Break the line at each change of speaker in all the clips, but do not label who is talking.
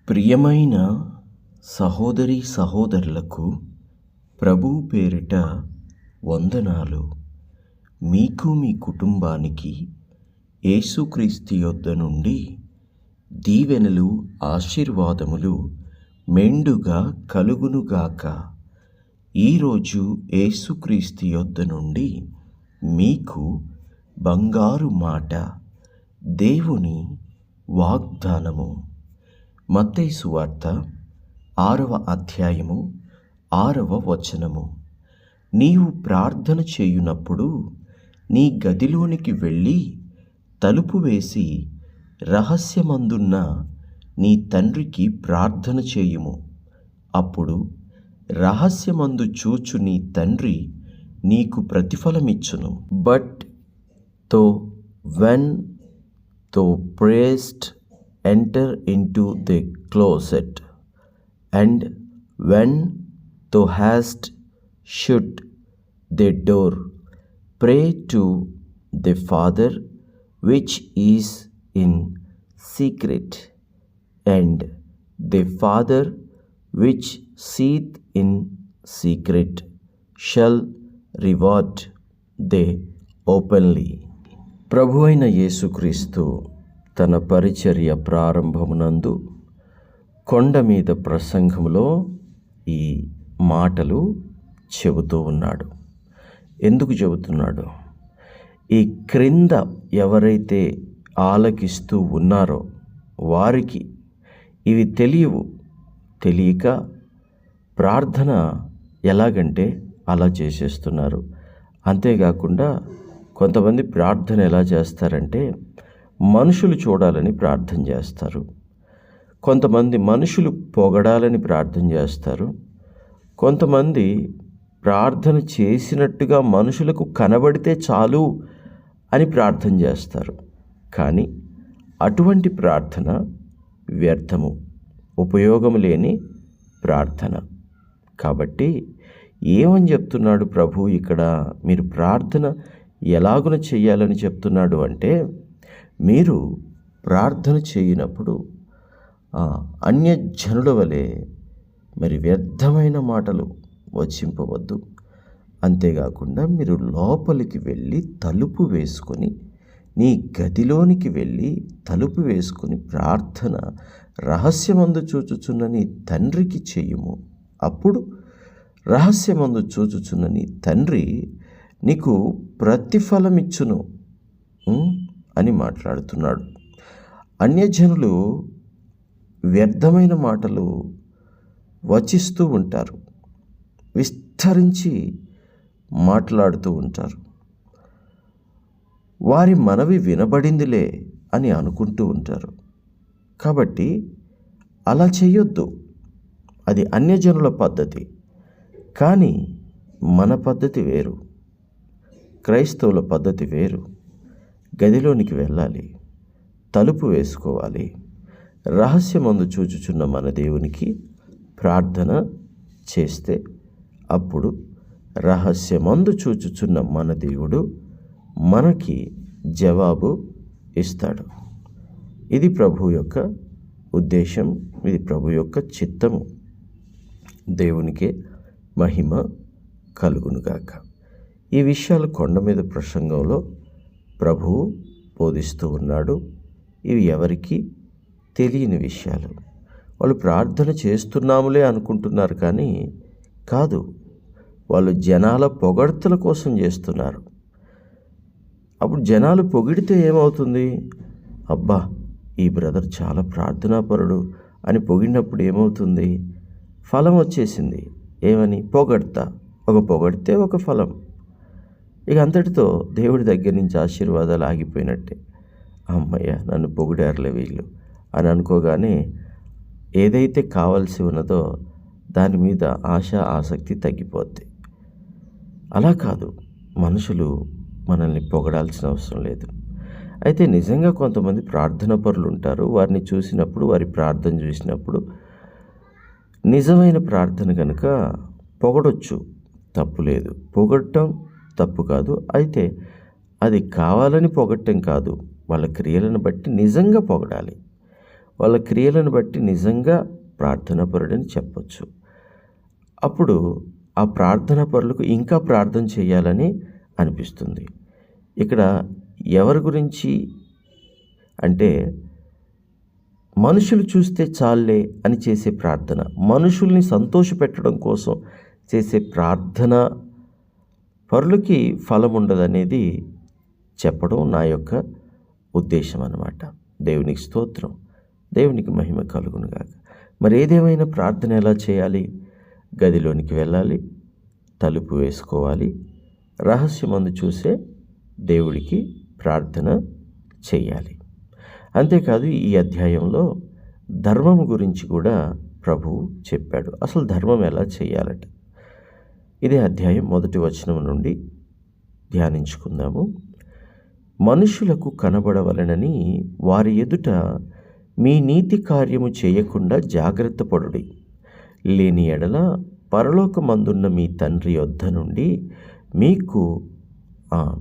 ప్రియమైన సహోదరీ సహోదరులకు ప్రభువు పేరిట వందనాలు. మీకు మీ కుటుంబానికి యేసుక్రీస్తు యొద్ద నుండి దీవెనలు ఆశీర్వాదములు మెండుగా కలుగునుగాక. ఈరోజు యేసుక్రీస్తు యొద్ద నుండి మీకు బంగారు మాట, దేవుని వాగ్దానము. మత్తయి సువార్త 6వ అధ్యాయము 6వ వచనము. నీవు ప్రార్థన చేయునప్పుడు నీ గదిలోనికి వెళ్ళి తలుపు వేసి రహస్యమందున్న నీ తండ్రికి ప్రార్థన చేయుము. అప్పుడు రహస్యమందు చూచు నీ తండ్రి నీకు ప్రతిఫలమిచ్చును. బట్ తో వెన్ తో prayed enter into the closet, and when thou hast shut the door, pray to the Father which is in secret, and the Father which seeth in secret shall reward thee openly. ప్రభు అయిన యేసుక్రీస్తు తన పరిచర్య ప్రారంభమునందు కొండ మీద ప్రసంగంలో ఈ మాటలు చెబుతూ ఉన్నాడు. ఎందుకు చెబుతున్నాడు? ఈ క్రింద ఎవరైతే ఆలకిస్తూ ఉన్నారో వారికి ఇవి తెలియక ప్రార్థన ఎలాగంటే అలా చేసేస్తున్నారు. అంతేకాకుండా కొంతమంది ప్రార్థన ఎలా చేస్తారంటే మనుషులు చూడాలని ప్రార్థన చేస్తారు. కొంతమంది మనుషులు పొగడాలని ప్రార్థన చేస్తారు. కొంతమంది ప్రార్థన చేసినట్టుగా మనుషులకు కనబడితే చాలు అని ప్రార్థన చేస్తారు. కానీ అటువంటి ప్రార్థన వ్యర్థము, ఉపయోగం లేని ప్రార్థన. కాబట్టి ఏమని చెప్తున్నాడు ప్రభు ఇక్కడ? మీరు ప్రార్థన ఎలాగున చెయ్యాలని చెప్తున్నాడు అంటే, మీరు ప్రార్థన చేయనప్పుడు అన్యజనుల వలె మరి వ్యర్థమైన మాటలు వచింపవద్దు. అంతేకాకుండా మీరు లోపలికి వెళ్ళి తలుపు వేసుకొని, నీ గదిలోనికి వెళ్ళి తలుపు వేసుకొని ప్రార్థన రహస్యమందు చూచుచున్న నీ తండ్రికి చెయ్యుము. అప్పుడు రహస్యమందు చూచుచున్న నీ తండ్రి నీకు ప్రతిఫలమిచ్చును అని మాట్లాడుతున్నాడు. అన్యజనులు వ్యర్థమైన మాటలు వచిస్తూ ఉంటారు, విస్తరించి మాట్లాడుతూ ఉంటారు. వారి మనవి వినబడిందిలే అని అనుకుంటూ ఉంటారు. కాబట్టి అలా చేయొద్దు. అది అన్యజనుల పద్ధతి. కానీ మన పద్ధతి వేరు, క్రైస్తవుల పద్ధతి వేరు. గదిలోనికి వెళ్ళాలి, తలుపు వేసుకోవాలి, రహస్యమందు చూచుచున్న మన దేవునికి ప్రార్థన చేస్తే అప్పుడు రహస్యమందు చూచుచున్న మన దేవుడు మనకి జవాబు ఇస్తాడు. ఇది ప్రభు యొక్క ఉద్దేశం, ఇది ప్రభు యొక్క చిత్తము. దేవునికే మహిమ కలుగునుగాక. ఈ విషయాలు కొండ మీద ప్రసంగంలో ప్రభువు బోధిస్తూ ఉన్నాడు. ఇవి ఎవరికి తెలియని విషయాలు. వాళ్ళు ప్రార్థన చేస్తున్నాములే అనుకుంటున్నారు, కానీ కాదు, వాళ్ళు జనాల పొగడ్తల కోసం చేస్తున్నారు. అప్పుడు జనాలు పొగిడితే ఏమవుతుంది? అబ్బా, ఈ బ్రదర్ చాలా ప్రార్థనాపరుడు అని పొగిడినప్పుడు ఏమవుతుంది? ఫలం వచ్చేసింది. ఏమని? పొగడితే ఒక ఫలం. ఇక అంతటితో దేవుడి దగ్గర నుంచి ఆశీర్వాదాలు ఆగిపోయినట్టే. అమ్మయ్య, నన్ను పొగిడారులే వీళ్ళు అని అనుకోగానే ఏదైతే కావాల్సి ఉన్నదో దాని మీద ఆసక్తి తగ్గిపోద్ది. అలా కాదు, మనుషులు మనల్ని పొగడాల్సిన అవసరం లేదు. అయితే నిజంగా కొంతమంది ప్రార్థన పరులు ఉంటారు. వారిని చూసినప్పుడు, వారి ప్రార్థన చూసినప్పుడు నిజమైన ప్రార్థన కనుక పొగడొచ్చు, తప్పు లేదు. పొగడటం తప్పు కాదు. అయితే అది కావాలని పొగట్టం కాదు, వాళ్ళ క్రియలను బట్టి నిజంగా పొగడాలి. వాళ్ళ క్రియలను బట్టి నిజంగా ప్రార్థనాపరుడని చెప్పొచ్చు. అప్పుడు ఆ ప్రార్థనాపరులకు ఇంకా ప్రార్థన చేయాలని అనిపిస్తుంది. ఇక్కడ ఎవరి గురించి అంటే మనుషులు చూస్తే చాలే అని చేసే ప్రార్థన, మనుషుల్ని సంతోషపెట్టడం కోసం చేసే ప్రార్థన పరులకి ఫలం ఉండదనేది చెప్పడం నా యొక్క ఉద్దేశం అన్నమాట. దేవునికి స్తోత్రం, దేవునికి మహిమ కలుగునుగాక. మరి ఏదేమైనా ప్రార్థన ఎలా చేయాలి? గదిలోనికి వెళ్ళాలి, తలుపు వేసుకోవాలి, రహస్యమందు చూసే దేవుడికి ప్రార్థన చేయాలి. అంతేకాదు ఈ అధ్యాయంలో ధర్మం గురించి కూడా ప్రభువు చెప్పాడు. అసలు ధర్మం ఎలా చేయాలట ఇదే అధ్యాయం 1వ వచనం నుండి ధ్యానించుకుందాము. మనుషులకు కనబడవలనని వారి ఎదుట మీ నీతి కార్యము చేయకుండా జాగ్రత్త పడుడి. లేని ఎడల పరలోకమందున్న మీ తండ్రి యొద్ద నుండి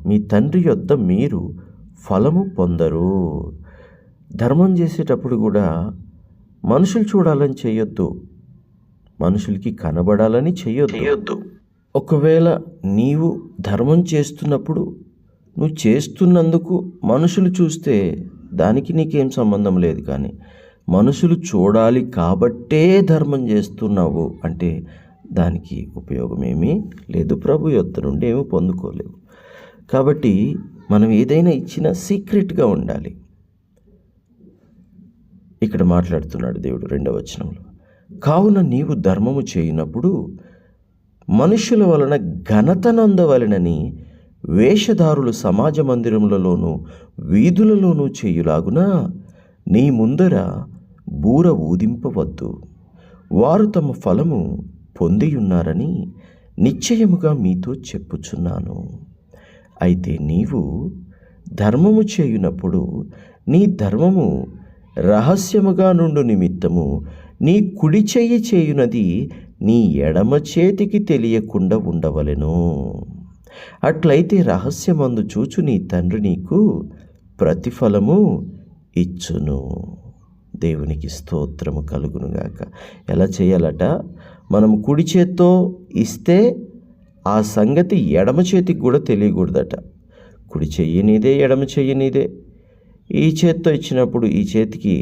మీ తండ్రి యొద్ద మీరు ఫలము పొందరు. ధర్మం చేసేటప్పుడు కూడా మనుషులు చూడాలని చేయొద్దు, మనుషులకి కనబడాలని చేయొద్దు. ఒకవేళ నీవు ధర్మం చేస్తున్నప్పుడు నువ్వు చేస్తున్నందుకు మనుషులు చూస్తే దానికి నీకేం సంబంధం లేదు. కానీ మనుషులు చూడాలి కాబట్టే ధర్మం చేస్తున్నావు అంటే దానికి ఉపయోగమేమీ లేదు, ప్రభు యొద్ద నుండి ఏమీ పొందుకోలేవు. కాబట్టి మనం ఏదైనా ఇచ్చినా సీక్రెట్గా ఉండాలి. ఇక్కడ మాట్లాడుతున్నాడు దేవుడు 2వ వచనంలో, కావున నీవు ధర్మము చేయనప్పుడు మనుషుల వలన ఘనత నొందవలెనని వేషధారులు సమాజ మందిరములలోనూ వీధులలోనూ చేయులాగున నీ ముందర బూర ఊదింపవద్దు. వారు తమ ఫలము పొందియున్నారని నిశ్చయముగా మీతో చెప్పుచున్నాను. అయితే నీవు ధర్మము చేయునప్పుడు నీ ధర్మము రహస్యముగా నుండు నిమిత్తము నీ కుడి చెయ్యి చేయునది నీ ఎడమ చేతికి తెలియకుండా ఉండవలెను. అట్లయితే రహస్యమందు చూచు నీ తండ్రి నీకు ప్రతిఫలము ఇచ్చును. దేవునికి స్తోత్రము కలుగునుగాక. ఎలా చేయాలట? మనం కుడి చేత్తో ఇస్తే ఆ సంగతి ఎడమ చేతికి కూడా తెలియకూడదట. కుడి చెయ్యి నీదే, ఎడమ చెయ్యి నీదే. ఈ చేత్తో ఇచ్చినప్పుడు ఈ చేతికి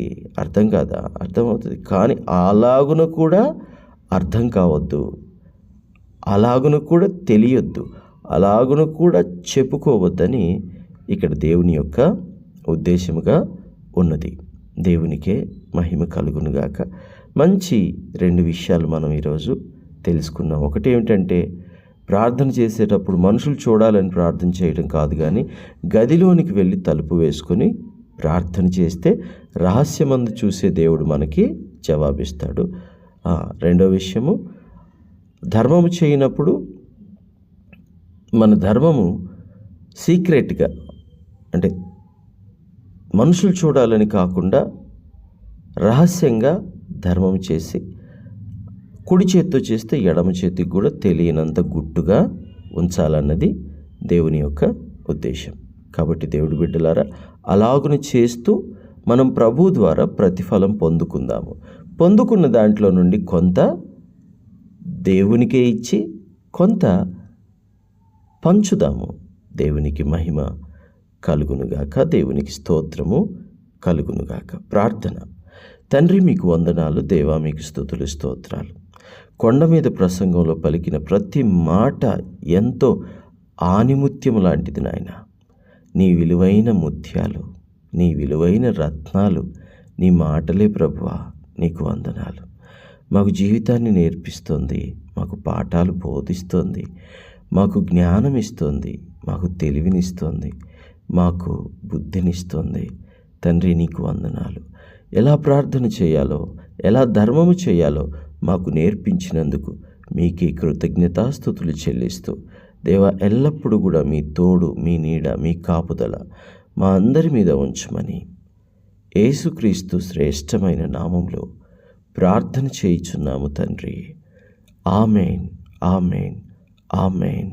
అర్థం కాదా? అర్థమవుతుంది, కానీ అలాగున కూడా అర్థం కావద్దు, అలాగున కూడా తెలియొద్దు, అలాగున కూడా చెప్పుకోవద్దని ఇక్కడ దేవుని యొక్క ఉద్దేశముగా ఉన్నది. దేవునికే మహిమ కలుగునుగాక. మంచి 2 విషయాలు మనం ఈరోజు తెలుసుకున్నాం. ఒకటి ఏమిటంటే ప్రార్థన చేసేటప్పుడు మనుషులు చూడాలని ప్రార్థన చేయడం కాదు, కానీ గదిలోనికి వెళ్ళి తలుపు వేసుకొని ప్రార్థన చేస్తే రహస్యమందు చూసే దేవుడు మనకి జవాబిస్తాడు. 2వ విషయము, ధర్మము చేయనప్పుడు మన ధర్మము సీక్రెట్గా అంటే మనుషులు చూడాలని కాకుండా రహస్యంగా ధర్మం చేసి కుడి చేత్తో చేస్తే ఎడమ చేతికి కూడా తెలియనంత గుట్టుగా ఉంచాలన్నది దేవుని యొక్క ఉద్దేశం. కాబట్టి దేవుడి బిడ్డలారా, అలాగున చేస్తూ మనం ప్రభు ద్వారా ప్రతిఫలం పొందుకుందాము. పొందుకున్న దాంట్లో నుండి కొంత దేవునికే ఇచ్చి కొంత పంచుదాము. దేవునికి మహిమ కలుగునుగాక. దేవునికి స్తోత్రము కలుగునుగాక. ప్రార్థన. తండ్రి, మీకు వందనాలు. దేవా, మీకు స్తుతులు, స్తోత్రాలు. కొండ మీద ప్రసంగంలో పలికిన ప్రతి మాట ఎంతో ఆణిముత్యం లాంటిది నాయన. నీ విలువైన ముత్యాలు, నీ విలువైన రత్నాలు, నీ మాటలే ప్రభువా. నీకు వందనాలు. మాకు జీవితాన్ని నేర్పిస్తుంది, మాకు పాఠాలు బోధిస్తుంది, మాకు జ్ఞానం ఇస్తుంది, మాకు తెలివినిస్తుంది, మాకు బుద్ధినిస్తుంది. తండ్రి, నీకు వందనాలు. ఎలా ప్రార్థన చేయాలో, ఎలా ధర్మము చేయాలో మాకు నేర్పించినందుకు మీకే కృతజ్ఞతాస్తుతులు చెల్లిస్తూ దేవా, ఎల్లప్పుడూ కూడా మీ తోడు, మీ నీడ, మీ కాపుదల మా అందరి మీద ఉంచమని యేసుక్రీస్తు శ్రేష్టమైన నామంలో ప్రార్థన చేయుచున్నాము తండ్రి. Amen, amen, amen.